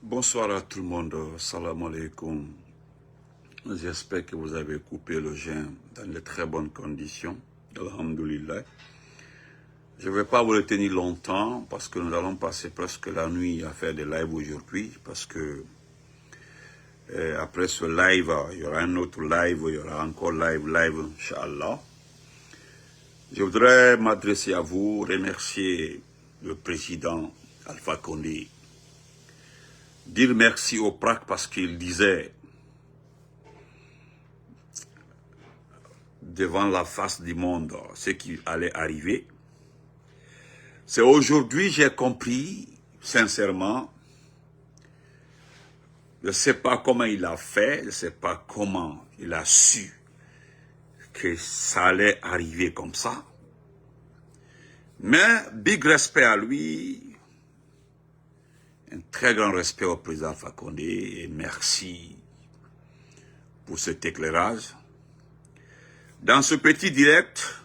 Bonsoir à tout le monde, salam alaikum. J'espère que vous avez coupé le jeûne dans de très bonnes conditions. Alhamdulillah. Je ne vais pas vous retenir longtemps parce que nous allons passer presque la nuit à faire des lives aujourd'hui parce que après ce live, il y aura un autre live, il y aura encore live, Inch'Allah. Je voudrais m'adresser à vous, remercier le président Alpha Condé, dire merci au PRAC parce qu'il disait devant la face du monde ce qui allait arriver. C'est aujourd'hui j'ai compris, sincèrement, je ne sais pas comment il a fait, je ne sais pas comment il a su que ça allait arriver comme ça. Mais big respect à lui, un très grand respect au président Alpha Condé et merci pour cet éclairage. Dans ce petit direct,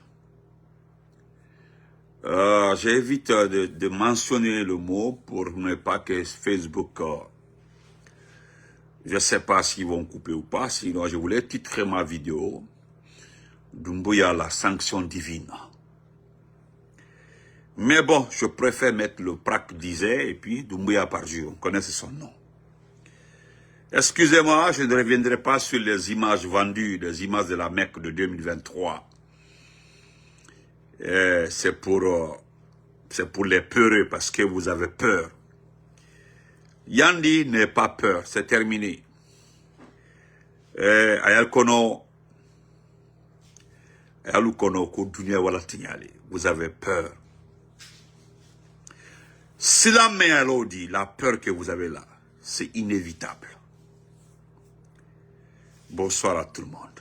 j'évite de mentionner le mot pour ne pas que Facebook, je ne sais pas s'ils vont couper ou pas, sinon je voulais titrer ma vidéo Doumbouya, la sanction divine. Mais bon, je préfère mettre le PRAC disait et puis Doumbouya par jour, on connaît son nom. Excusez-moi, je ne reviendrai pas sur les images vendues, les images de la Mecque de 2023. C'est pour les peureux parce que vous avez peur. Yandi n'est pas peur, c'est terminé. Vous avez peur. Si la main dit la peur que vous avez là, c'est inévitable. Bonsoir à tout le monde.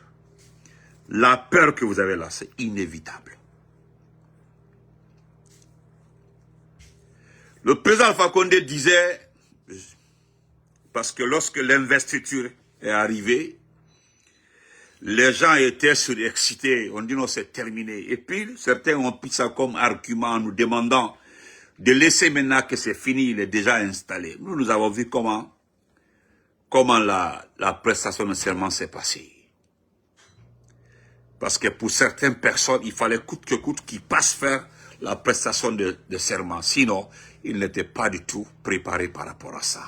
La peur que vous avez là, c'est inévitable. Le président Alpha Condé disait, parce que lorsque l'investiture est arrivée, les gens étaient surexcités, on dit non c'est terminé. Et puis certains ont pris ça comme argument en nous demandant de laisser maintenant que c'est fini, il est déjà installé. Nous avons vu comment la prestation de serment s'est passée. Parce que pour certaines personnes, il fallait coûte que coûte qu'ils passent faire la prestation de serment. Sinon, ils n'étaient pas du tout préparés par rapport à ça.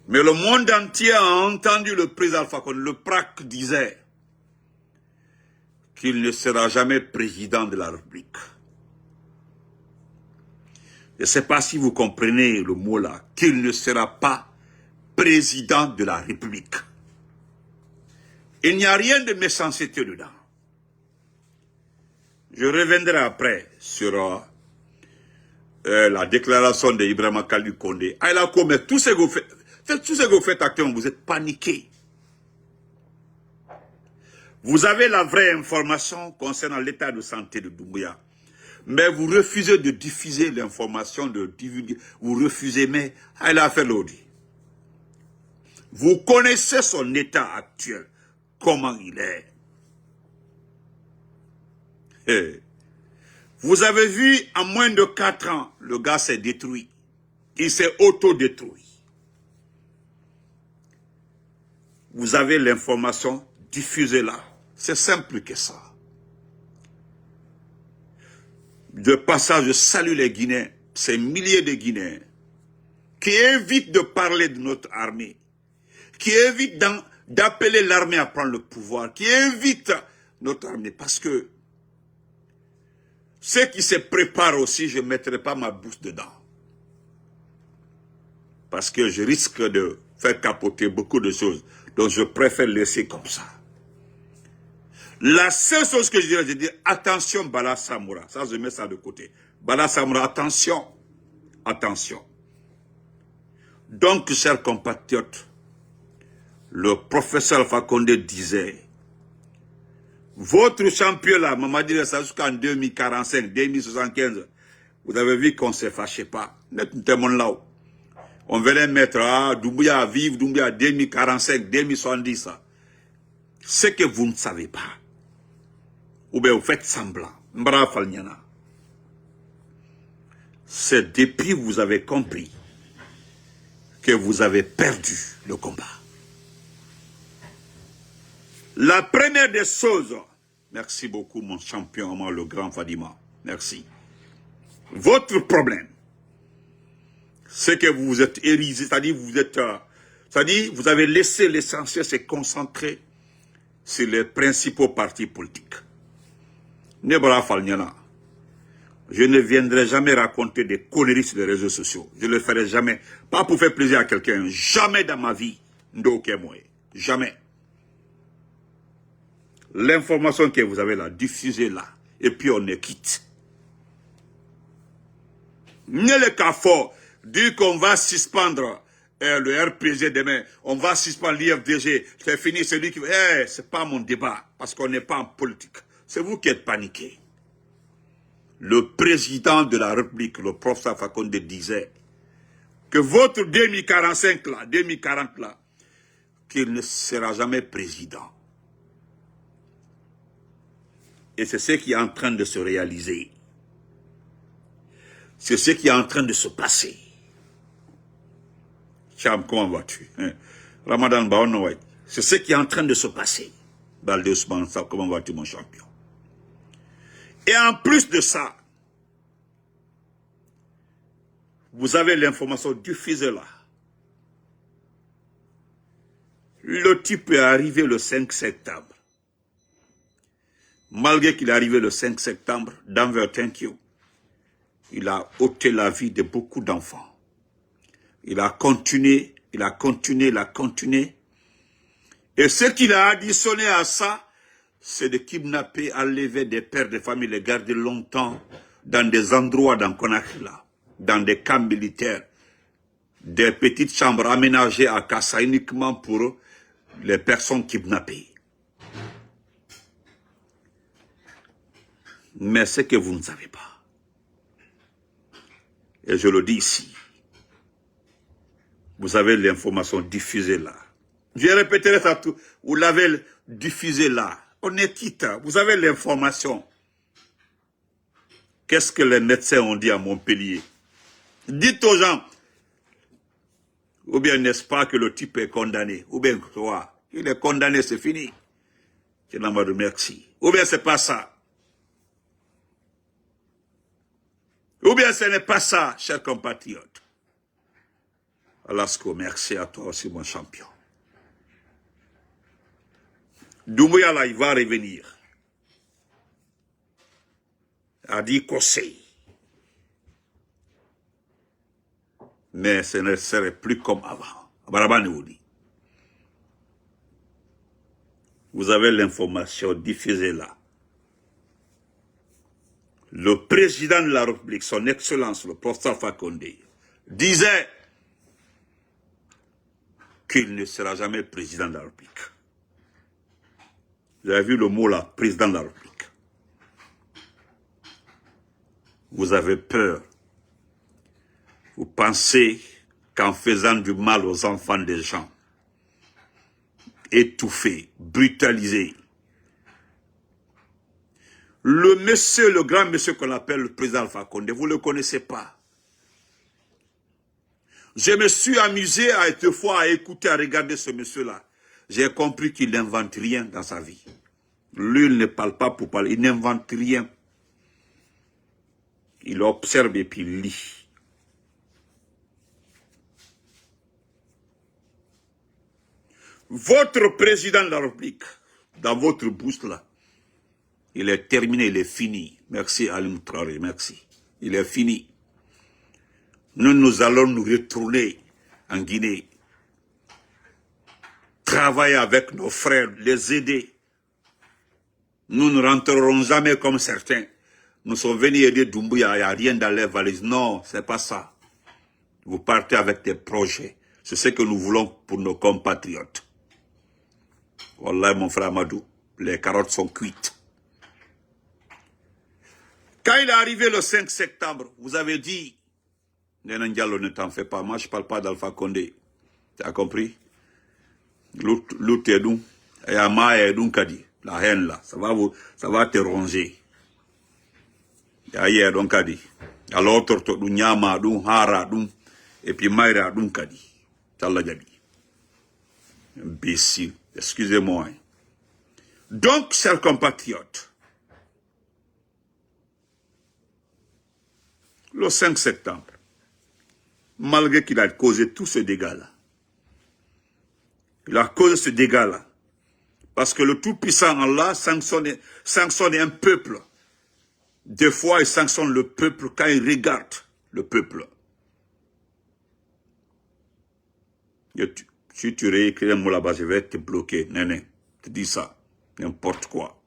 Mais le monde entier a entendu le président Alpha Condé. Le PRAC disait qu'il ne sera jamais président de la République. Je ne sais pas si vous comprenez le mot là, qu'il ne sera pas président de la République. Il n'y a rien de méchanceté dedans. Je reviendrai après sur la déclaration d'Ibrahima Khalil Condé. Mais tout ce que vous faites actuellement, vous êtes paniqué. Vous avez la vraie information concernant l'état de santé de Doumbouya. Mais vous refusez de diffuser l'information, de divulguer. Vous refusez, mais elle a fait l'audit. Vous connaissez son état actuel, comment il est. Vous avez vu, en moins de 4 ans, le gars s'est détruit. Il s'est auto-détruit. Vous avez l'information, diffusez-la. C'est simple que ça. De passage, je salue les Guinéens, ces milliers de Guinéens, qui évitent de parler de notre armée, qui évitent d'appeler l'armée à prendre le pouvoir, qui évitent notre armée, parce que ceux qui se préparent aussi, je ne mettrai pas ma bouche dedans. Parce que je risque de faire capoter beaucoup de choses, donc je préfère laisser comme ça. La seule chose que je dirais, attention Bala Samoura. Ça, je mets ça de côté. Bala Samoura, attention. Attention. Donc, chers compatriotes, le professeur Alpha Condé disait, votre champion là, Mamadi Ressa jusqu'en 2045, 2075, vous avez vu qu'on ne se fâchait pas. On venait mettre Doumbouya à vivre, Doumbouya à 2045, 2070. Ce que vous ne savez pas. Ou bien vous faites semblant. C'est depuis que vous avez compris que vous avez perdu le combat. La première des choses, merci beaucoup mon champion, moi le grand Fadima, merci. Votre problème, c'est que vous vous êtes érisé, c'est-à-dire vous avez laissé l'essentiel se concentrer sur les principaux partis politiques. Nebra Falniana, je ne viendrai jamais raconter des conneries sur les réseaux sociaux. Je ne le ferai jamais. Pas pour faire plaisir à quelqu'un. Jamais dans ma vie. Jamais. L'information que vous avez là, diffusez-la. Et puis on est quitte. Ne le cas fort. Dire qu'on va suspendre le RPG demain. On va suspendre l'IFDG. C'est fini. C'est lui qui... c'est pas mon débat. Parce qu'on n'est pas en politique. C'est vous qui êtes paniqués. Le président de la République, le professeur Fakonde, disait que votre 2045 là, 2040 là, qu'il ne sera jamais président. Et c'est ce qui est en train de se réaliser. C'est ce qui est en train de se passer. Cham, comment vas-tu? Ramadan Baonouay. C'est ce qui est en train de se passer. Balde Ousmane, comment vas-tu mon champion? Et en plus de ça, vous avez l'information diffusée là. Le type est arrivé le 5 septembre. Malgré qu'il est arrivé le 5 septembre, Denver, thank you, il a ôté la vie de beaucoup d'enfants. Il a continué. Et ce qu'il a additionné à ça, c'est de kidnapper, enlever des pères de famille, les garder longtemps dans des endroits dans Conakry, dans des camps militaires, des petites chambres aménagées à Kassa uniquement pour les personnes kidnappées. Mais ce que vous ne savez pas, et je le dis ici, vous avez l'information diffusée là. Je répéterai ça tout, vous l'avez diffusée là. On est quitte, vous avez l'information. Qu'est-ce que les médecins ont dit à Montpellier? Dites aux gens, ou bien n'est-ce pas que le type est condamné, ou bien toi, il est condamné, c'est fini. Je n'en de merci. Ou bien c'est pas ça. Ou bien ce n'est pas ça, chers compatriotes. Alasko, merci à toi aussi, mon champion. Doumbouya là, il va revenir. A dit conseil. Mais ce ne serait plus comme avant. Vous avez l'information diffusée là. Le président de la République, son Excellence, le professeur Fakonde, disait qu'il ne sera jamais président de la République. Vous avez vu le mot là, président de la République. Vous avez peur. Vous pensez qu'en faisant du mal aux enfants des gens, étouffés, brutalisés, le monsieur, le grand monsieur qu'on appelle le président Alpha Condé, vous ne le connaissez pas. Je me suis amusé à être fois à écouter, à regarder ce monsieur-là. J'ai compris qu'il n'invente rien dans sa vie. Lui, il ne parle pas pour parler, il n'invente rien. Il observe et puis il lit. Votre président de la République, dans votre boost là, il est terminé, il est fini. Merci Alim Traoré, merci. Il est fini. Nous allons nous retourner en Guinée. Travailler avec nos frères, les aider. Nous ne rentrerons jamais comme certains. Nous sommes venus aider Doumbouya, il n'y a rien dans les valises. Non, c'est pas ça. Vous partez avec des projets. C'est ce que nous voulons pour nos compatriotes. Wallah, mon frère Amadou, les carottes sont cuites. Quand il est arrivé le 5 septembre, vous avez dit, Nénan Diallo, ne t'en fais pas, moi je ne parle pas d'Alpha Condé. Tu as compris? L'outédou, et Ama et Kadi, la haine là, ça va te ronger. Aïe, donc Kadi. Alors, Nyama, Hara, et puis Maïra, Kadi. Allah Diaby. Imbécile, excusez-moi. Hein. Donc, chers compatriotes, le 5 septembre, malgré qu'il a causé tout ce dégât-là, il a causé ce dégât-là, parce que le Tout-Puissant Allah sanctionne un peuple. Des fois, il sanctionne le peuple quand il regarde le peuple. Si tu réécris un mot là-bas, je vais te bloquer. Néné, te dis ça. N'importe quoi.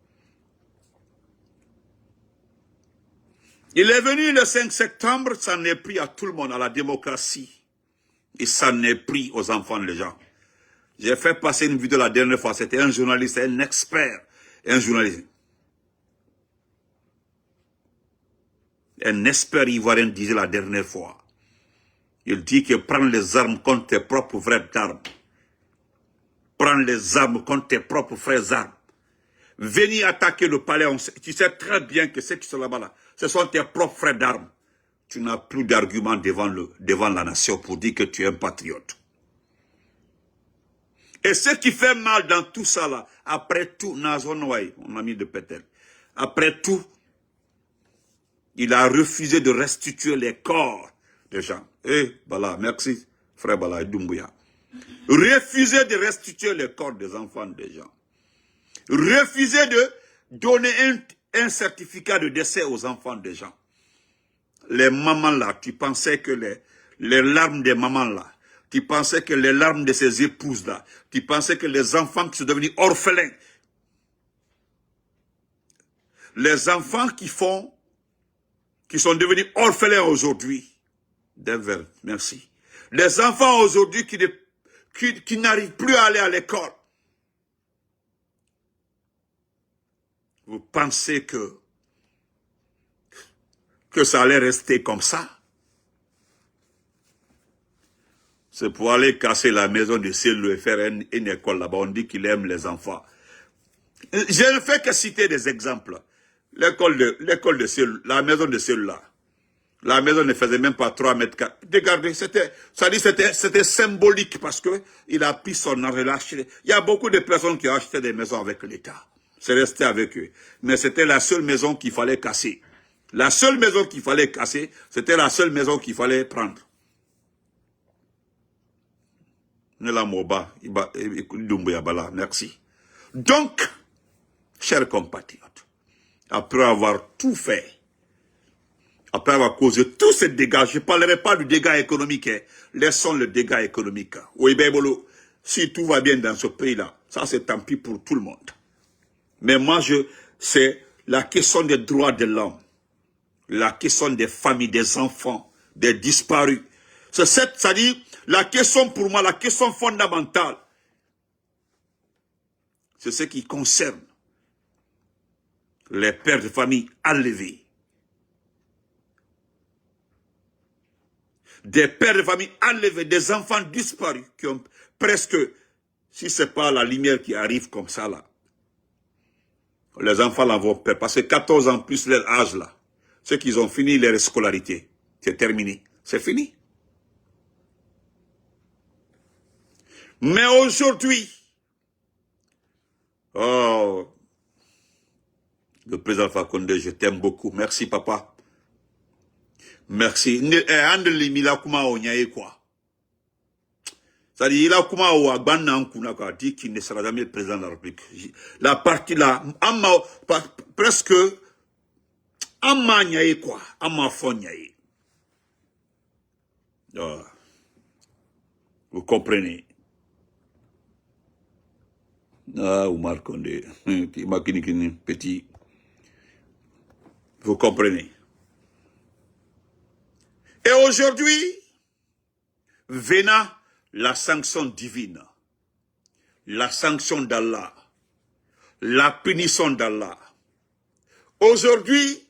Il est venu le 5 septembre, ça n'est pris à tout le monde, à la démocratie. Et ça n'est pris aux enfants des gens. J'ai fait passer une vidéo la dernière fois, c'était un journaliste, un expert, un journaliste. Un expert ivoirien disait la dernière fois. Il dit que prends les armes contre tes propres frères d'armes. Prends les armes contre tes propres frères d'armes. Venir attaquer le palais, tu sais très bien que ceux qui sont là-bas, là, ce sont tes propres frères d'armes. Tu n'as plus d'argument devant la nation pour dire que tu es un patriote. Et ce qui fait mal dans tout ça là, après tout, Nazon Ouai, mon ami de Pétel, après tout, il a refusé de restituer les corps des gens. Bala, merci, frère Bala Doumbouya. Refuser de restituer les corps des enfants des gens. Refuser de donner un certificat de décès aux enfants des gens. Les mamans là, tu pensais que les larmes des mamans là, tu pensais que les larmes de ces épouses là, tu pensais que les enfants qui sont devenus orphelins, les enfants qui sont devenus orphelins aujourd'hui, Denver, merci. Les enfants aujourd'hui qui n'arrivent plus à aller à l'école. Vous pensez que ça allait rester comme ça? C'est pour aller casser la maison de Cellou et faire une école là-bas. On dit qu'il aime les enfants. Je ne fais que citer des exemples. L'école de Cellou, la maison de Cellou là. La maison ne faisait même pas 3 mètres carrés. Regardez, c'était symbolique parce que il a pris son argent. Il y a beaucoup de personnes qui ont acheté des maisons avec l'État. C'est resté avec eux. Mais c'était la seule maison qu'il fallait casser. La seule maison qu'il fallait casser, c'était la seule maison qu'il fallait prendre. Merci. Donc, chers compatriotes, après avoir tout fait, après avoir causé tous ces dégâts, je ne parlerai pas du dégât économique, hein. Laissons le dégât économique. Oui, Bébolo, si tout va bien dans ce pays-là, ça c'est tant pis pour tout le monde. Mais moi, c'est la question des droits de l'homme, la question des familles, des enfants, des disparus. C'est-à-dire, la question pour moi, la question fondamentale, c'est ce qui concerne les pères de famille enlevés. Des pères de famille enlevés, des enfants disparus, qui ont presque, si ce n'est pas la lumière qui arrive comme ça là, les enfants là vont perdre, parce que 14 ans plus leur âge là, ceux qui ont fini leur scolarité, c'est terminé, c'est fini. Mais aujourd'hui, oh, le président Fakonde, je t'aime beaucoup, merci papa. Merci. C'est-à-dire, il a comment ou a dit qu'il ne sera jamais le président de la République. La partie là, presque, amma nyaye quoi, amma fon nyaye. Vous comprenez? Ah, Oumar Condé, petit. Vous comprenez? Et aujourd'hui, venant la sanction divine, la sanction d'Allah, la punition d'Allah. Aujourd'hui,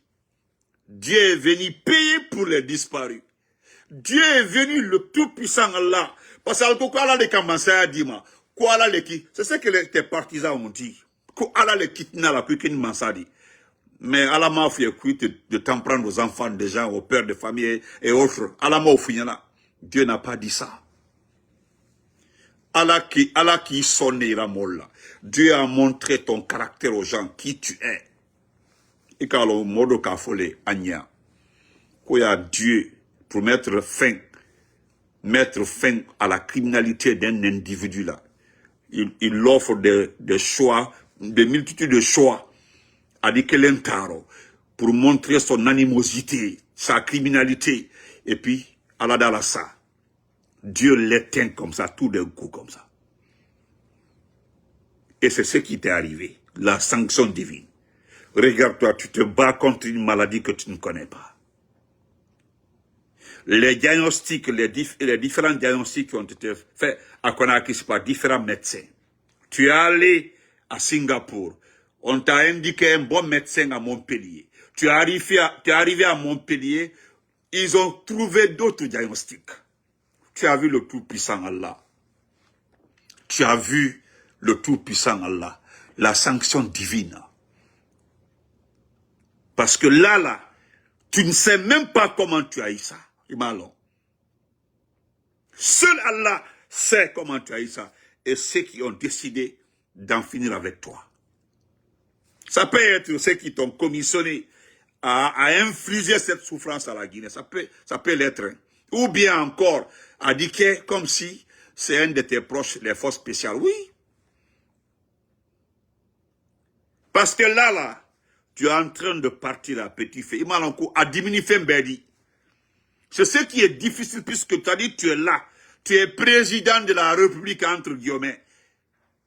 Dieu est venu payer pour les disparus. Dieu est venu, le tout-puissant Allah. Parce que quoi là les Kamansaya dit moi, quoi là les qui, c'est ce que tes partisans ont dit. Quoi là les kitna la plus qu'une mansadi. Mais Allah m'a fait de t'en prendre aux enfants des gens, aux pères de famille et autres. Allah m'a fait là. Dieu n'a pas dit ça. Allah qui sonne Ramolla. Dieu a montré ton caractère aux gens, qui tu es. Et quand le modo kafole anya, a Dieu pour mettre fin à la criminalité d'un individu là. Il offre des choix, des multitudes de choix à Dikelentaro pour montrer son animosité, sa criminalité. Et puis, Allah Dalassa, Dieu l'éteint comme ça, tout d'un coup comme ça. Et c'est ce qui t'est arrivé, la sanction divine. Regarde-toi, tu te bats contre une maladie que tu ne connais pas. Les diagnostics, les différents diagnostics qui ont été faits à Conakry par différents médecins. Tu es allé à Singapour, on t'a indiqué un bon médecin à Montpellier. Tu es arrivé à Montpellier, ils ont trouvé d'autres diagnostics. Tu as vu le Tout-Puissant Allah. Tu as vu le Tout-Puissant Allah, la sanction divine. Parce que là, tu ne sais même pas comment tu as eu ça. Seul Allah sait comment tu as eu ça. Et ceux qui ont décidé d'en finir avec toi. Ça peut être ceux qui t'ont commissionné à infliger cette souffrance à la Guinée. Ça peut l'être. Hein. Ou bien encore, à dire que comme si c'est un de tes proches, les forces spéciales. Oui. Parce que là, tu es en train de partir à petit feu. À diminuer Mbedi. C'est ce qui est difficile puisque tu as dit tu es là. Tu es président de la République entre guillemets.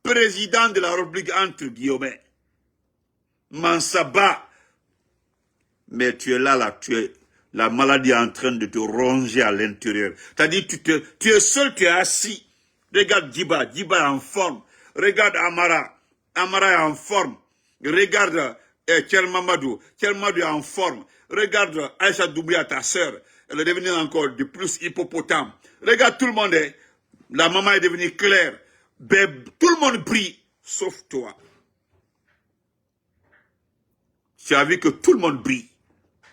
Président de la République entre guillemets. Mansaba. Mais tu es là, la maladie est en train de te ronger à l'intérieur. C'est-à-dire, tu es seul, tu es assis. Regarde Djiba est en forme. Regarde Amara est en forme. Regarde Tchelmamadou est en forme. Regarde Aïcha Doubia, ta sœur. Elle est devenue encore de plus hippopotame. Regarde tout le monde. La maman est devenue claire. Tout le monde brille, sauf toi. Tu as vu que tout le monde brille.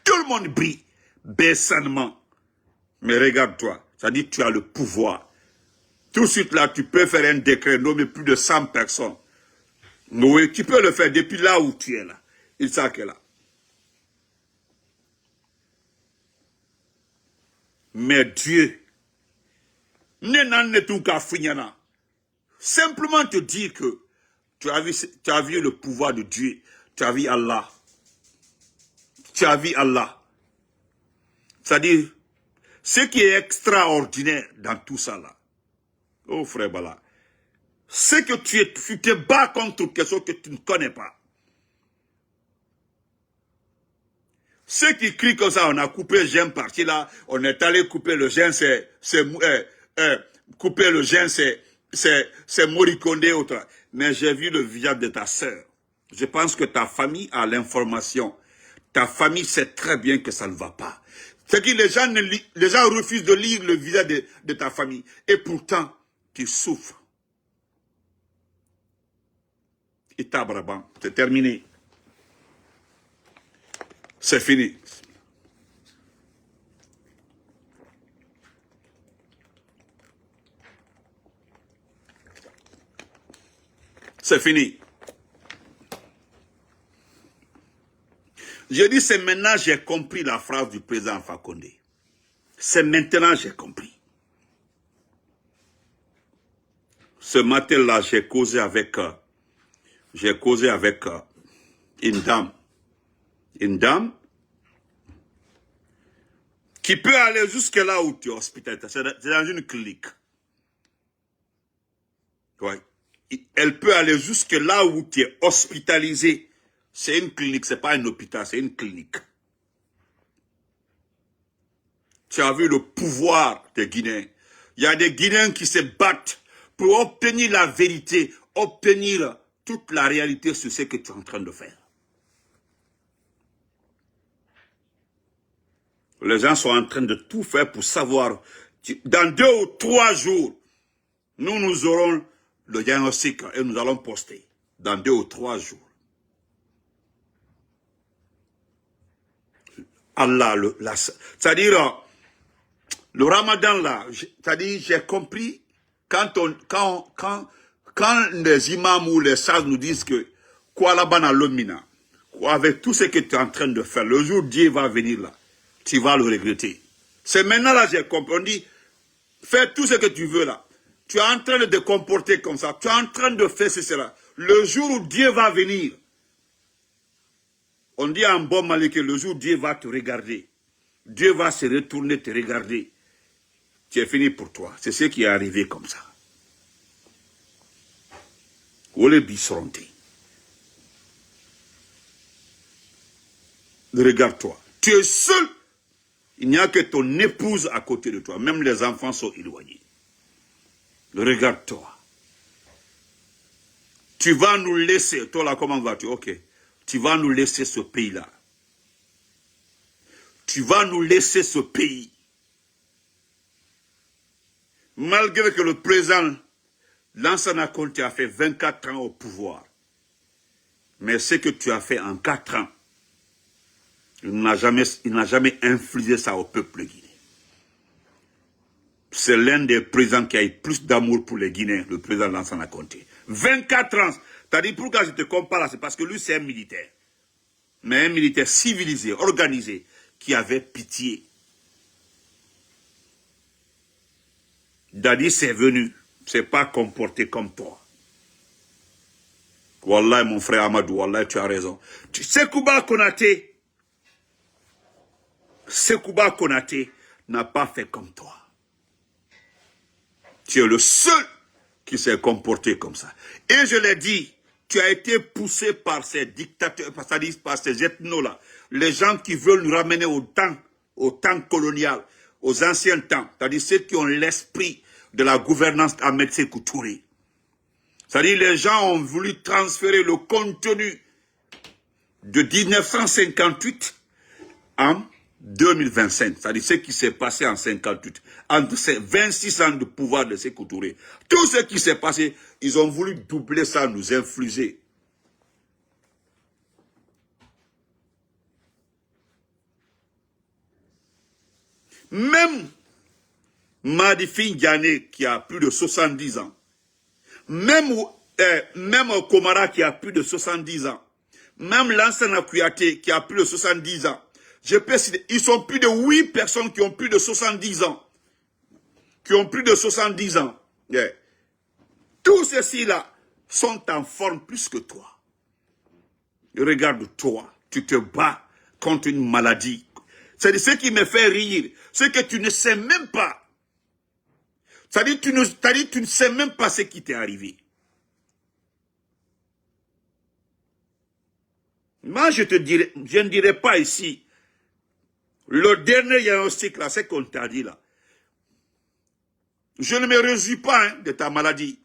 Tout le monde brille. Baissanement. Mais regarde-toi. Ça dit que tu as le pouvoir. Tout de suite là, tu peux faire un décret, nommer plus de 100 personnes. Oui, tu peux le faire depuis là où tu es là. Il sait qu'elle est là. Mais Dieu, simplement te dire que tu as vu le pouvoir de Dieu. Tu as vu Allah. Tu as vu Allah. C'est-à-dire, ce qui est extraordinaire dans tout ça là, oh frère Bala, c'est que tu te bats contre quelque chose que tu ne connais pas. Ceux qui crient comme ça, on a coupé le gène parti là, on est allé couper le gène, couper le gène, c'est Moricondé autre. Mais j'ai vu le visage de ta sœur. Je pense que ta famille a l'information. Ta famille sait très bien que ça ne va pas. C'est que les gens refusent de lire le visage de ta famille. Et pourtant, tu souffres. Itabraban, c'est terminé. C'est fini. C'est fini. Je dis, c'est maintenant que j'ai compris la phrase du président Fakonde. C'est maintenant que j'ai compris. Ce matin-là, j'ai causé avec une dame qui peut aller jusque là où tu es hospitalisé. C'est dans une clinique. Ouais. Elle peut aller jusque là où tu es hospitalisé. C'est une clinique, c'est pas un hôpital, c'est une clinique. Tu as vu le pouvoir des Guinéens. Il y a des Guinéens qui se battent pour obtenir la vérité, obtenir toute la réalité sur ce que tu es en train de faire. Les gens sont en train de tout faire pour savoir. Dans 2 ou 3 jours, nous aurons le diagnostic et nous allons poster. Dans 2 ou 3 jours. Allah, c'est-à-dire, le ramadan là, c'est-à-dire, j'ai compris quand les imams ou les sages nous disent que quoi là-bas dans l'omina, avec tout ce que tu es en train de faire, le jour où Dieu va venir là, tu vas le regretter. C'est maintenant là j'ai compris. On dit, fais tout ce que tu veux là. Tu es en train de te comporter comme ça. Tu es en train de faire cela. Le jour où Dieu va venir, on dit en bon malais que le jour où Dieu va te regarder, Dieu va se retourner te regarder. Tu es fini pour toi. C'est ce qui est arrivé comme ça. Regarde-toi. Tu es seul. Il n'y a que ton épouse à côté de toi. Même les enfants sont éloignés. Regarde-toi. Tu vas nous laisser. Toi là, comment vas-tu? Ok. Tu vas nous laisser ce pays-là. Tu vas nous laisser ce pays. Malgré que le président Lansana Conté a fait 24 ans au pouvoir. Mais ce que tu as fait en 4 ans, il n'a jamais infligé ça au peuple guinéen. C'est l'un des présidents qui a eu plus d'amour pour les Guinéens, le président Lansana Conté. 24 ans. T'as dit pourquoi je te compare là, c'est parce que lui c'est un militaire. Mais un militaire civilisé, organisé, qui avait pitié. Dadi c'est venu, c'est pas comporté comme toi. Wallah mon frère Amadou, wallah tu as raison. Sekouba Konaté n'a pas fait comme toi. Tu es le seul qui s'est comporté comme ça. Et je l'ai dit, tu as été poussé par ces dictateurs, par ces ethnos-là, les gens qui veulent nous ramener au temps colonial, aux anciens temps, c'est-à-dire ceux qui ont l'esprit de la gouvernance Ahmed Sékou Touré. C'est-à-dire les gens ont voulu transférer le contenu de 1958 en 2025, c'est-à-dire ce qui s'est passé en 58, entre ces 26 ans de pouvoir de Sékou Touré. Tout ce qui s'est passé, ils ont voulu doubler ça, nous infliger. Même Madifi Diané, qui a plus de 70 ans, même Komara qui a plus de 70 ans, même Lansana Kouyaté qui a plus de 70 ans, je peux citer, ils sont plus de 8 personnes qui ont plus de 70 ans. Qui ont plus de 70 ans. Yeah. Tous ceux-ci-là sont en forme plus que toi. Regarde-toi, tu te bats contre une maladie. C'est ce qui me fait rire. C'est que tu ne sais même pas. C'est-à-dire tu ne sais même pas ce qui t'est arrivé. Moi, je ne dirais pas ici. Le dernier diagnostic, là, c'est qu'on t'a dit là. Je ne me réjouis pas de ta maladie.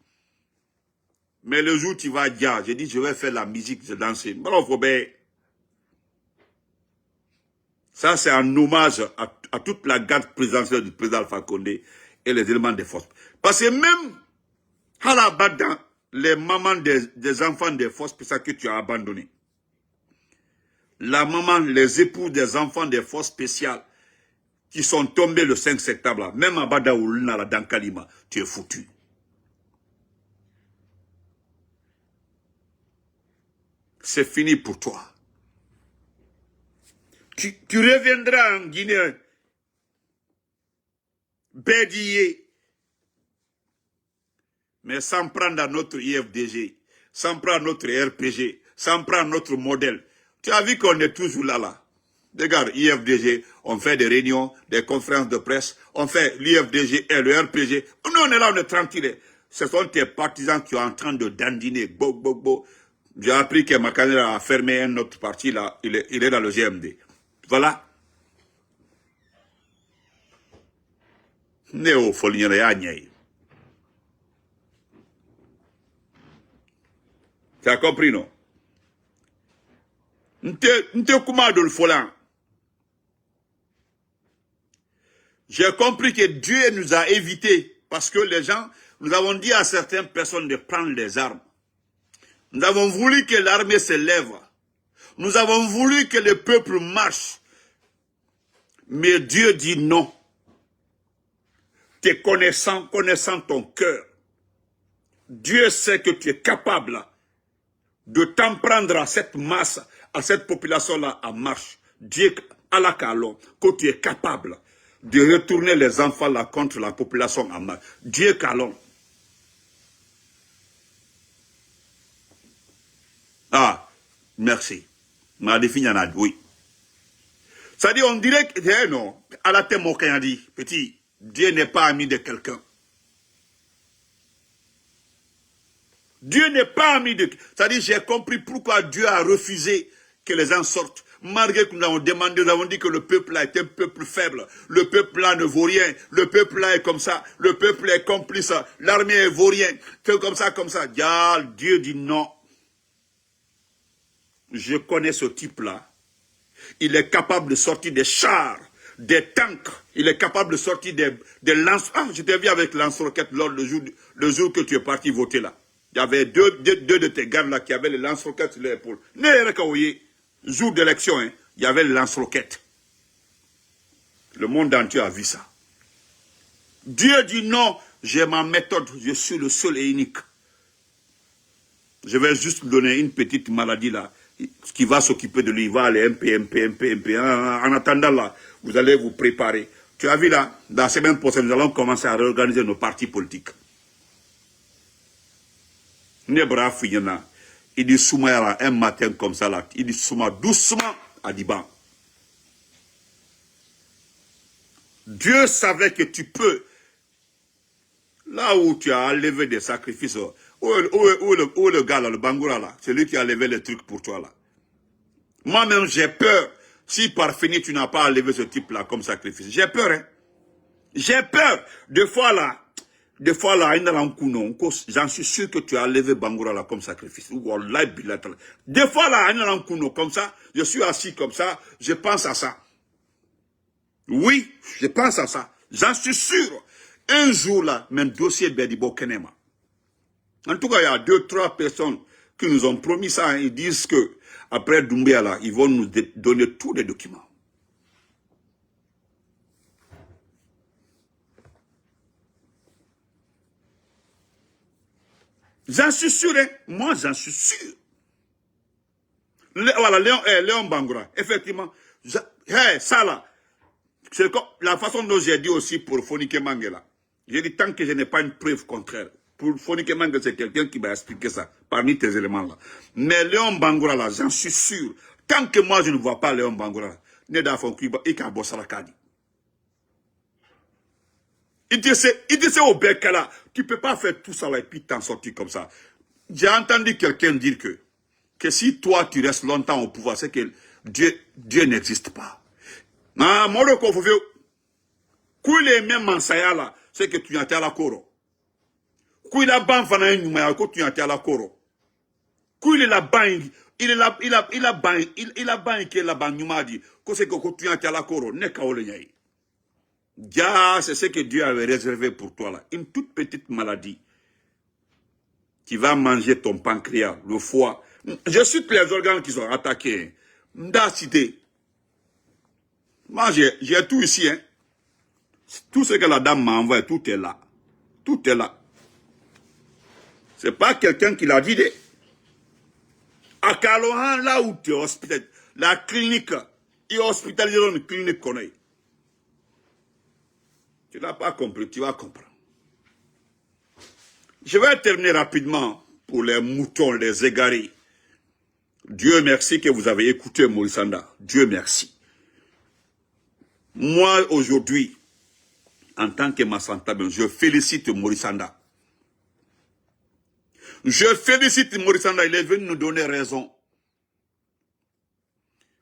Mais le jour où tu vas dire, j'ai dit, je vais faire la musique, je danse. Ça, c'est un hommage à toute la garde présidentielle du président Alpha Condé et les éléments des forces. Parce que même à la bas les mamans des enfants des forces, c'est ça que tu as abandonné. La maman, les époux des enfants des forces spéciales qui sont tombés le 5 septembre, là, même à Badaoulna, dans Kalima, tu es foutu. C'est fini pour toi. Tu reviendras en Guinée, bédier, mais sans prendre à notre IFDG, sans prendre notre RPG, sans prendre notre modèle. Tu as vu qu'on est toujours là. Regarde, IFDG, on fait des réunions, des conférences de presse, on fait l'IFDG et le RPG. Nous, on est là, on est tranquille. Ce sont tes partisans qui sont en train de dandiner. J'ai appris que Makanel a fermé un autre parti, là, il est dans le GMD. Voilà. Néo Foligné. Tu as compris, non? J'ai compris que Dieu nous a évités parce que les gens, nous avons dit à certaines personnes de prendre les armes. Nous avons voulu que l'armée se lève. Nous avons voulu que le peuple marche. Mais Dieu dit non. Te connaissant ton cœur, Dieu sait que tu es capable de t'en prendre à cette masse, à cette population-là en marche. Dieu, Allah Kalon, que tu es capable de retourner les enfants là contre la population en marche. Dieu Kalon. Ah, merci. Ma défini en a dit, oui. Ça dit, on dirait que, non, à la tête, mon a dit, petit, Dieu n'est pas ami de quelqu'un. Dieu n'est pas ami de... C'est-à-dire, j'ai compris pourquoi Dieu a refusé que les gens sortent. Malgré que nous avons demandé, nous avons dit que le peuple là est un peuple faible. Le peuple là ne vaut rien. Le peuple là est comme ça. Le peuple est complice. L'armée ne vaut rien. C'est comme ça, comme ça. Dieu dit non. Je connais ce type-là. Il est capable de sortir des chars, des tanks. Il est capable de sortir des lance... Ah, je t'ai vu avec lance-roquettes lors le jour que tu es parti voter là. Il y avait deux de tes gars là qui avaient les lance-roquettes sur l'épaule. Jour d'élection, hein, il y avait les lance-roquettes. Le monde entier a vu ça. Dieu dit non, j'ai ma méthode, je suis le seul et unique. Je vais juste lui donner une petite maladie là, qui va s'occuper de lui, il va aller MP. En attendant là, vous allez vous préparer. Tu as vu là, dans la semaine prochaine, nous allons commencer à réorganiser nos partis politiques. Nebra Fiyana, il dit Souma un matin comme ça là, il dit Souma doucement à Diban. Dieu savait que tu peux, là où tu as enlevé des sacrifices, où le gars là, le Bangoura là, c'est lui qui a enlevé les trucs pour toi là. Moi-même j'ai peur, si par fini tu n'as pas enlevé ce type là comme sacrifice. J'ai peur, hein. J'ai peur. Des fois là, j'en suis sûr que tu as enlevé Bangoura là comme sacrifice. Des fois là, comme ça, je suis assis comme ça, je pense à ça. Oui, je pense à ça. J'en suis sûr. Un jour là, même dossier Bedibo Kenema. En tout cas, il y a 2-3 personnes qui nous ont promis ça. Hein. Ils disent que après Doumbia là, ils vont nous donner tous les documents. J'en suis sûr, hein? Moi j'en suis sûr. Voilà, Léon Bangoura, effectivement, ça là, c'est la façon dont j'ai dit aussi pour Fonike Mangela. J'ai dit tant que je n'ai pas une preuve contraire. Pour Fonike Mangela, c'est quelqu'un qui m'a expliqué ça, parmi tes éléments là. Mais Léon Bangoura là, j'en suis sûr. Tant que moi je ne vois pas Léon Bangoura, Neda Fonkiba, Ika Bossarakadi. Il disait au bec là, tu ne peux pas faire tout ça là et puis t'en sortir comme ça. J'ai entendu quelqu'un dire que si toi tu restes longtemps au pouvoir, c'est que Dieu n'existe pas. Ah, moi le confus, qu'il est même en saya là, c'est que tu y as à la coro. Qu'il a ban fana nyuma que tu y as à la coro. Qu'il est la ban, il a ban qui est la ban nyuma dit que c'est que tu y as à la coro, ne kaole nyai. Dia, c'est ce que Dieu avait réservé pour toi là. Une toute petite maladie qui va manger ton pancréas, le foie. Je cite les organes qui sont attaqués. Mda cité. Moi, j'ai tout ici. Hein. Tout ce que la dame m'a envoyé, tout est là. Tout est là. C'est pas quelqu'un qui l'a dit. À Kalohan, là où tu es hospitalisé, la clinique, il est hospitalisé dans une clinique qu'on a. Tu n'as pas compris, tu vas comprendre. Je vais terminer rapidement pour les moutons, les égarés. Dieu merci que vous avez écouté Maurice Sanda. Dieu merci. Moi, aujourd'hui, en tant que Massantaben, je félicite Maurice Sanda. Je félicite Maurice Sanda, il est venu nous donner raison.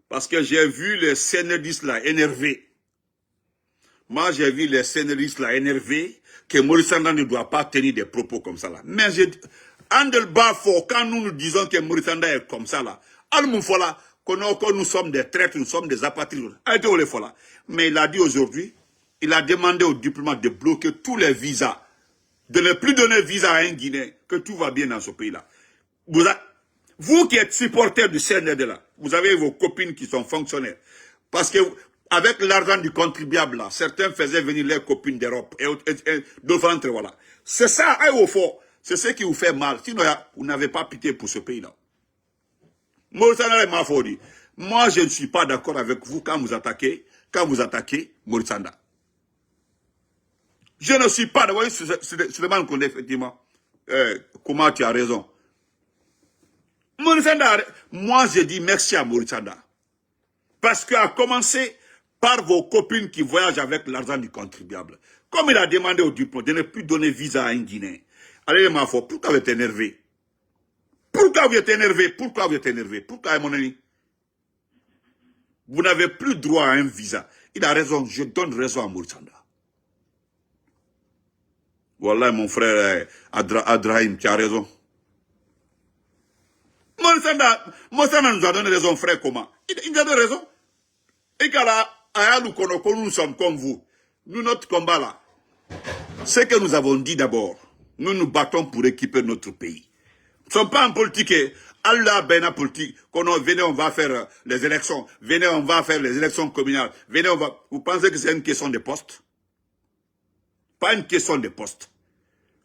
Parce que j'ai vu les scénaristes là énervés. Moi, j'ai vu les scénaristes là énervés que Maurice Sanda ne doit pas tenir des propos comme ça là. Mais quand nous disons que Maurice Sanda est comme ça là, que nous sommes des traîtres, nous sommes des apatrides. Mais il a dit aujourd'hui, il a demandé aux diplomates de bloquer tous les visas, de ne plus donner visa à un Guinéen, que tout va bien dans ce pays-là. Vous qui êtes supporters du CNRD là, vous avez vos copines qui sont fonctionnaires. Parce que avec l'argent du contribuable là, certains faisaient venir leurs copines d'Europe et d'autres, voilà. C'est ça, au fond. C'est ce qui vous fait mal. Sinon, vous n'avez pas pitié pour ce pays-là. Mauritania m'a dit, moi je ne suis pas d'accord avec vous quand vous attaquez Mauritania. Je ne suis pas d'accord. Suleiman Kondé, effectivement, comment tu as raison. Mauritania, moi je dis merci à Mauritania. Parce qu'à commencer par vos copines qui voyagent avec l'argent du contribuable. Comme il a demandé au diplôme de ne plus donner visa à un Guinéen. Allez, ma foi, pourquoi vous êtes énervé? Pourquoi vous êtes énervé? Pourquoi vous êtes énervé? Pourquoi, mon ami? Vous n'avez plus droit à un visa. Il a raison, je donne raison à Mauritania. Voilà, mon frère Adrahim, tu as raison. Mauritania nous a donné raison, frère, comment? Il a donné raison. Et qu'à nous sommes comme vous. Nous, notre combat là, ce que nous avons dit d'abord, nous nous battons pour équiper notre pays. Nous ne sommes pas en politique. Allah ben politique. Venez, on va faire les élections. Venez, on va faire les élections communales. Venez, on va. Vous pensez que c'est une question de poste? Pas une question de poste.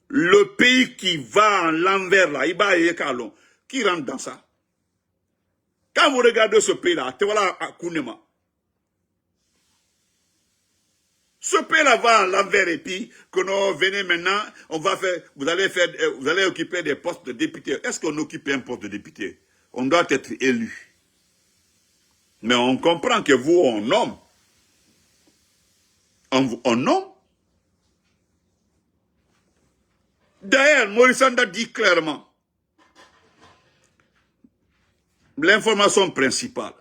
Le pays qui va en l'envers là, Iba et Kalon, qui rentre dans ça? Quand vous regardez ce pays-là, te voilà à Kounema. Ce pays-là va à l'envers et puis, que nous venez maintenant, on va faire, vous allez occuper des postes de députés. Est-ce qu'on occupe un poste de député? On doit être élu. Mais on comprend que vous, on nomme. On nomme. D'ailleurs, Maurice Anda dit clairement, l'information principale.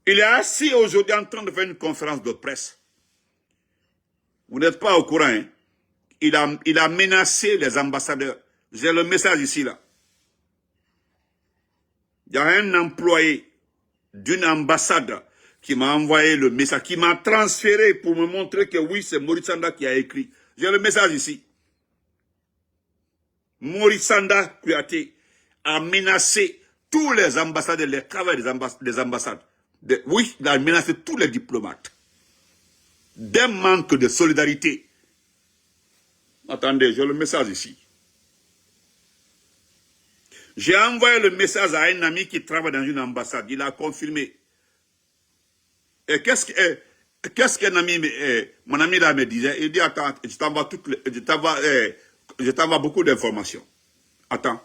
Il est assis aujourd'hui en train de faire une conférence de presse. Vous n'êtes pas au courant, hein? Il a menacé les ambassadeurs. J'ai le message ici, là. Il y a un employé d'une ambassade qui m'a envoyé le message, qui m'a transféré pour me montrer que oui, c'est Maurice Anda qui a écrit. J'ai le message ici. Maurice Anda Kouyaté a menacé tous les ambassadeurs, les travailleurs des ambassades. Oui, il a menacé tous les diplomates. D'un manque de solidarité. Attendez, j'ai le message ici. J'ai envoyé le message à un ami qui travaille dans une ambassade. Il a confirmé. Et qu'est-ce qu'un ami, mon ami là me disait? Il dit, attends, je t'envoie beaucoup d'informations. Attends.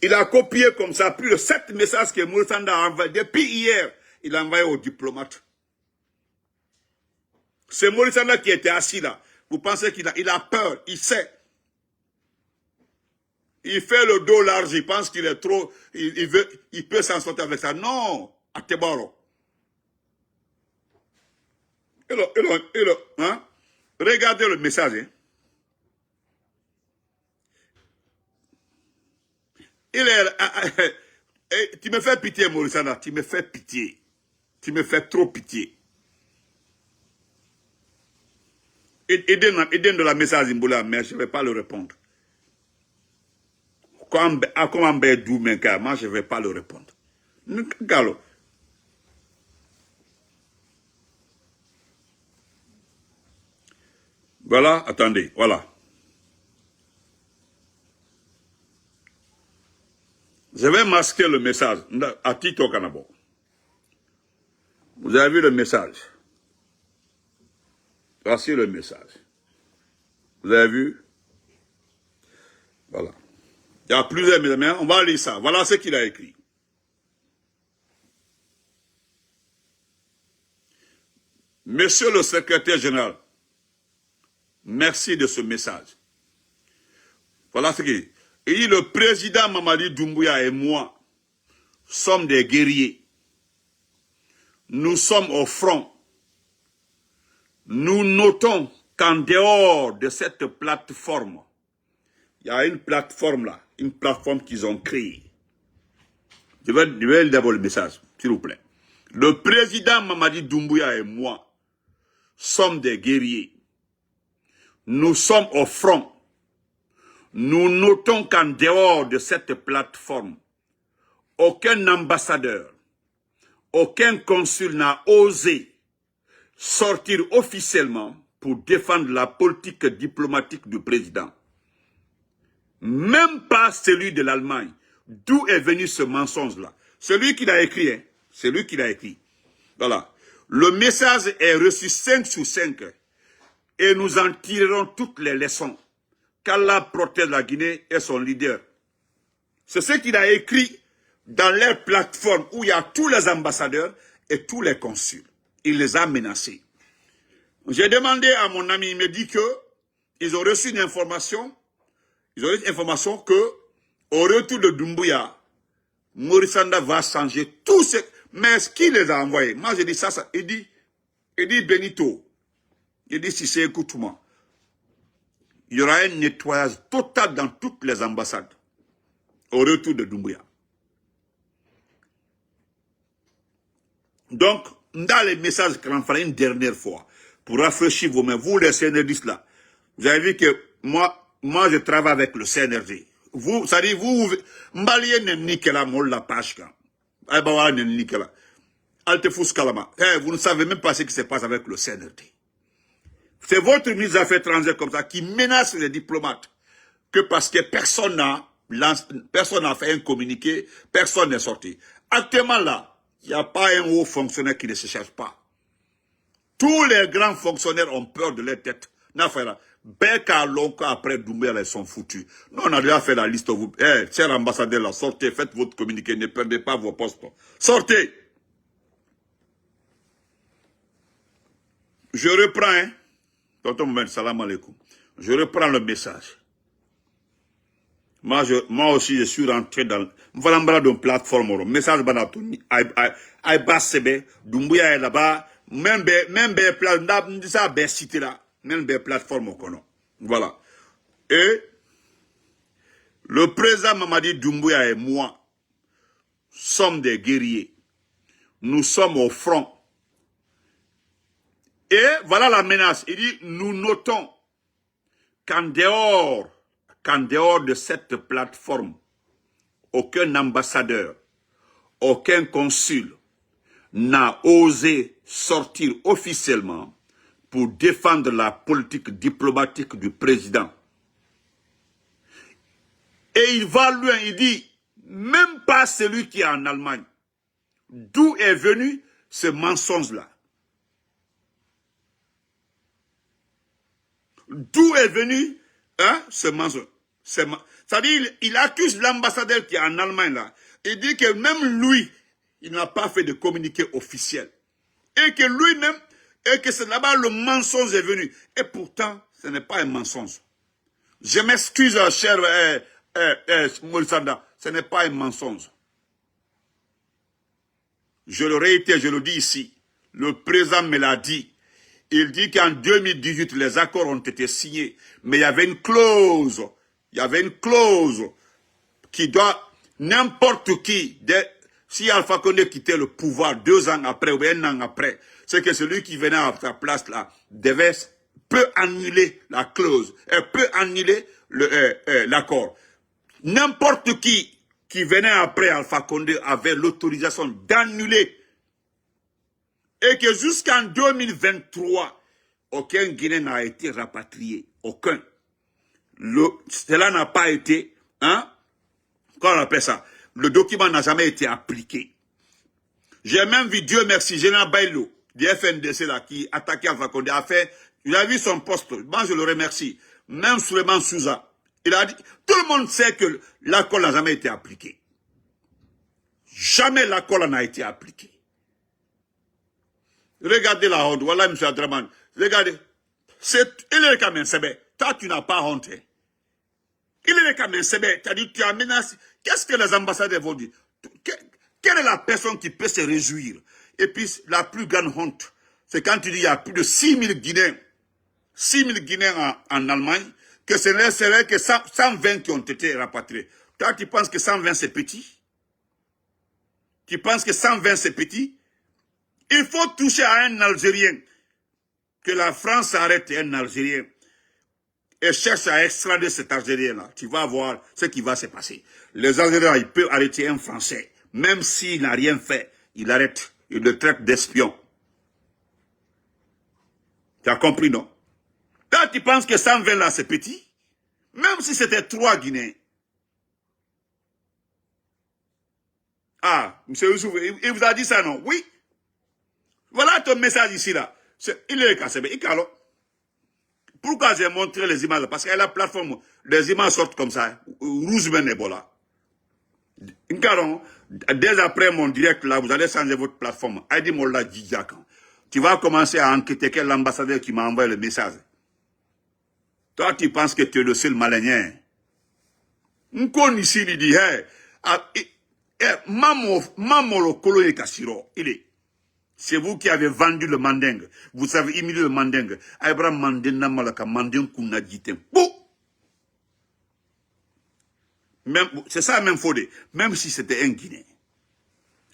Il a copié comme ça plus de 7 messages que Maurice Anda a envoyé. Depuis hier, il a envoyé aux diplomates. C'est Maurice Anda qui était assis là. Vous pensez qu'il a peur, il sait. Il fait le dos large, il pense qu'il est trop, il peut s'en sortir avec ça. Non, à Tebaro. Hein? Regardez le message. Hein? Tu me fais pitié, Maurice Anda, tu me fais pitié. Tu me fais trop pitié. Et donne de la message, mais je ne vais pas le répondre. Comme moi, je ne vais pas le répondre. Galo. Voilà, attendez, voilà. Je vais masquer le message à Tito Kanabo. Vous avez vu le message? Voici le message. Vous avez vu? Voilà. Il y a plusieurs messages. On va lire ça. Voilà ce qu'il a écrit. Monsieur le secrétaire général, merci de ce message. Voilà ce qu'il dit. Il dit, le président Mamadi Doumbouya et moi sommes des guerriers. Nous sommes au front. Nous notons qu'en dehors de cette plateforme, il y a une plateforme là, une plateforme qu'ils ont créée. Je vais lire d'abord le message, s'il vous plaît. Le président Mamadi Doumbouya et moi sommes des guerriers. Nous sommes au front. Nous notons qu'en dehors de cette plateforme, aucun ambassadeur, aucun consul n'a osé sortir officiellement pour défendre la politique diplomatique du président. Même pas celui de l'Allemagne. D'où est venu ce mensonge-là? Celui qui l'a écrit, hein? C'est lui qui l'a écrit. Voilà. Le message est reçu 5 sur 5. Et nous en tirerons toutes les leçons. Qu'Allah protège la Guinée et son leader. C'est ce qu'il a écrit dans leur plateforme où il y a tous les ambassadeurs et tous les consuls. Il les a menacés. J'ai demandé à mon ami, il me dit que ils ont reçu une information. Ils ont eu une information que au retour de Doumbouya, Maurice Sanda va changer tout ce... Mais ce qu'il les a envoyés, moi je dis ça, il dit Benito, il dit si c'est écoute-moi, il y aura un nettoyage total dans toutes les ambassades au retour de Doumbouya. Donc, dans les messages qu'on fera une dernière fois, pour rafraîchir vos mains, vous les CNRDistes là, vous avez vu que moi je travaille avec le CNRD. Vous, ça dit, vous, Mbalien n'est Nikela, la page quand. Vous ne savez même pas ce qui se passe avec le CNRD. C'est votre ministre des Affaires étrangères comme ça qui menace les diplomates. Que parce que personne n'a fait un communiqué, personne n'est sorti. Actuellement là, il n'y a pas un haut fonctionnaire qui ne se cherche pas. Tous les grands fonctionnaires ont peur de leur tête. Beka, Lonka, après Doumbouya, ils sont foutus. Nous, on a déjà fait la liste. Vous, cher ambassadeur, là, sortez, faites votre communiqué, ne perdez pas vos postes. Sortez. Je reprends, hein. Tonton Mohamed, salam alaikum. Je reprends le message. Moi aussi, je suis rentré dans... Voilà, une plateforme, message, banatouni, Aïbasebe, Doumbouya est là-bas, même cité là, même des plateformes qu'on a. Voilà. Et le président Mamadi Doumbouya et moi sommes des guerriers. Nous sommes au front. Et voilà la menace. Il dit, nous notons qu'en dehors de cette plateforme, aucun ambassadeur, aucun consul n'a osé sortir officiellement pour défendre la politique diplomatique du président. Et il va loin, il dit, même pas celui qui est en Allemagne. D'où est venu ce mensonge-là? D'où est venu ce mensonge? C'est-à-dire, il accuse l'ambassadeur qui est en Allemagne là. Il dit que même lui, il n'a pas fait de communiqué officiel. Et que lui-même, et que c'est là-bas le mensonge est venu. Et pourtant, ce n'est pas un mensonge. Je m'excuse, cher Moussanda, ce n'est pas un mensonge. Je le réitère, je le dis ici. Le président me l'a dit. Il dit qu'en 2018, les accords ont été signés. Mais il y avait une clause. Il y avait une clause qui doit, n'importe qui, si Alpha Condé quittait le pouvoir 2 ans après ou 1 an après, c'est que celui qui venait à sa place là peut annuler la clause, peut annuler l'accord. N'importe qui venait après Alpha Condé avait l'autorisation d'annuler. Et que jusqu'en 2023, aucun Guinéen n'a été rapatrié. Aucun. Cela n'a pas été, comment on appelle ça? Le document n'a jamais été appliqué. J'ai même vu, Dieu merci, Général Bailo, du FNDC là, qui attaquait Alpha Condé, il a vu son poste. Moi, je le remercie. Même Souleymane Souza. Il a dit, tout le monde sait que l'accord n'a jamais été appliqué. Jamais l'accord n'a été appliqué. Regardez la honte. Voilà, M. Adraman. Regardez. Il est comme un sébé. Toi, tu n'as pas honte. Il est comme un sébé. Tu as dit, tu as menacé. Qu'est-ce que les ambassadeurs vont dire? Quelle est la personne qui peut se réjouir? Et puis, la plus grande honte, c'est quand tu dis, il y a plus de 6000 Guinéens. 6000 Guinéens en Allemagne, que ce n'est que 120 qui ont été rapatriés. Toi, tu penses que 120 c'est petit? Tu penses que 120 c'est petit? Il faut toucher à un Algérien. Que la France arrête un Algérien. Et cherche à extrader cet Algérien-là. Tu vas voir ce qui va se passer. Les Algériens, ils peuvent arrêter un Français. Même s'il n'a rien fait, il arrête. Il le traite d'espion. Tu as compris, non? Toi, tu penses que 120 là, c'est petit? Même si c'était 3 Guinéens. Ah, M. Youssouf, il vous a dit ça, non? Oui. Voilà ton message ici, là. Il est cassé. Pourquoi j'ai montré les images? Parce qu'à la plateforme, les images sortent comme ça. Rouge ben Ebola. Dès après mon direct, là, vous allez changer votre plateforme. Aïdi Molla Djidjak. Tu vas commencer à enquêter quel ambassadeur qui m'a envoyé le message. Toi, tu penses que tu es le seul malin. Nkon ici, il dit, Maman le colo Kassiro, il est. C'est vous qui avez vendu le mandingue. Vous avez imité le mandingue. Abraham Mandena Malaka Mandin Kuna Djitem. C'est ça même Fodé. Même si c'était un Guinéen.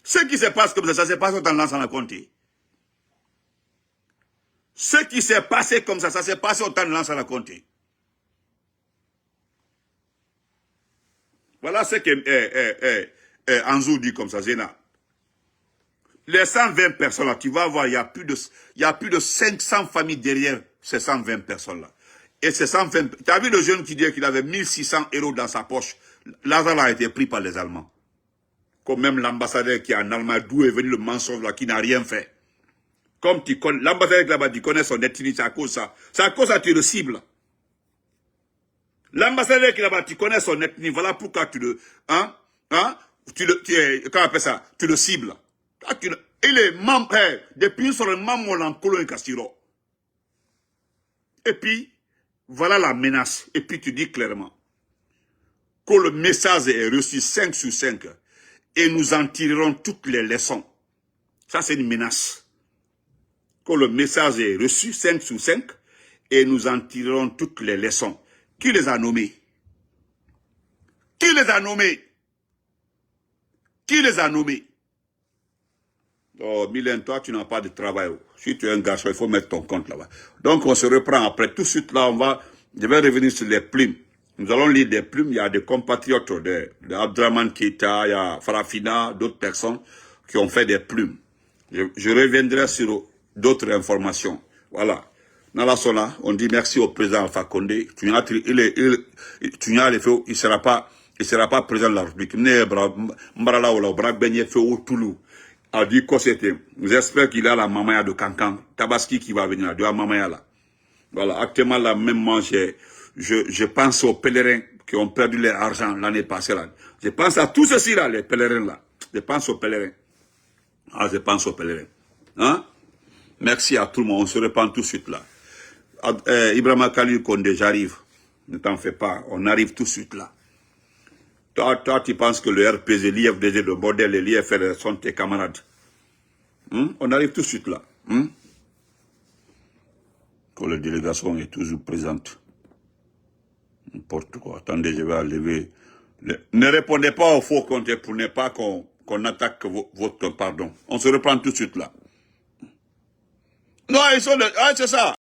Ce qui se passe comme ça se passe au temps de l'ensemble à compter. Ce qui s'est passé comme ça s'est passé au temps de l'ensemble à compter. Voilà ce que Anzou dit comme ça, Zéna. Les 120 personnes là, tu vas voir, il y a plus de 500 familles derrière ces 120 personnes là. Et ces 120, tu as vu le jeune qui dit qu'il avait 1600 € dans sa poche. L'argent a été pris par les Allemands. Comme même l'ambassadeur qui est en Allemagne, d'où est venu le mensonge là, qui n'a rien fait. Comme tu connais, l'ambassadeur là-bas, tu connais son ethnie, c'est à cause de ça. C'est à cause de ça que tu le cibles. L'ambassadeur qui est là-bas, tu connais son ethnie, voilà pourquoi tu le, comment on appelle ça, tu le cibles. Il est membre, depuis son membre en Colo et Castiro. Et puis, voilà la menace. Et puis tu dis clairement que le message est reçu 5 sur 5 et nous en tirerons toutes les leçons. Ça, c'est une menace. Que le message est reçu 5 sur 5 et nous en tirerons toutes les leçons. Qui les a nommés? Qui les a nommés? Qui les a nommés? Oh, Mylène, toi, tu n'as pas de travail. Si tu es un garçon, il faut mettre ton compte là-bas. Donc, on se reprend après. Tout de suite, là, je vais revenir sur les plumes. Nous allons lire des plumes. Il y a des compatriotes de Abdraman Keita, il y a Farafina, d'autres personnes qui ont fait des plumes. Je reviendrai sur d'autres informations. Voilà. Dans la zone, on dit merci au président Alpha Condé. Il sera pas président de la République. A dit que c'était. J'espère qu'il a la mamaya de Cancan. Tabaski qui va venir, de la mamaya là. Voilà, actuellement là, même moi, je pense aux pèlerins qui ont perdu leur argent l'année passée là. Je pense à tous ceux là, les pèlerins là. Je pense aux pèlerins. Ah, je pense aux pèlerins. Hein? Merci à tout le monde. On se reprend tout de suite là. Ibrahima Khalil Condé, j'arrive. Ne t'en fais pas. On arrive tout de suite là. Toi, tu penses que le RPG, l'IFDG, le modèle et l'IFR sont tes camarades. On arrive tout de suite là. Que la délégation est toujours présente. N'importe quoi. Attendez, je vais enlever. Ne répondez pas aux faux comptes pour ne pas qu'on attaque votre pardon. On se reprend tout de suite là. Non, ils sont... Ah, c'est ça.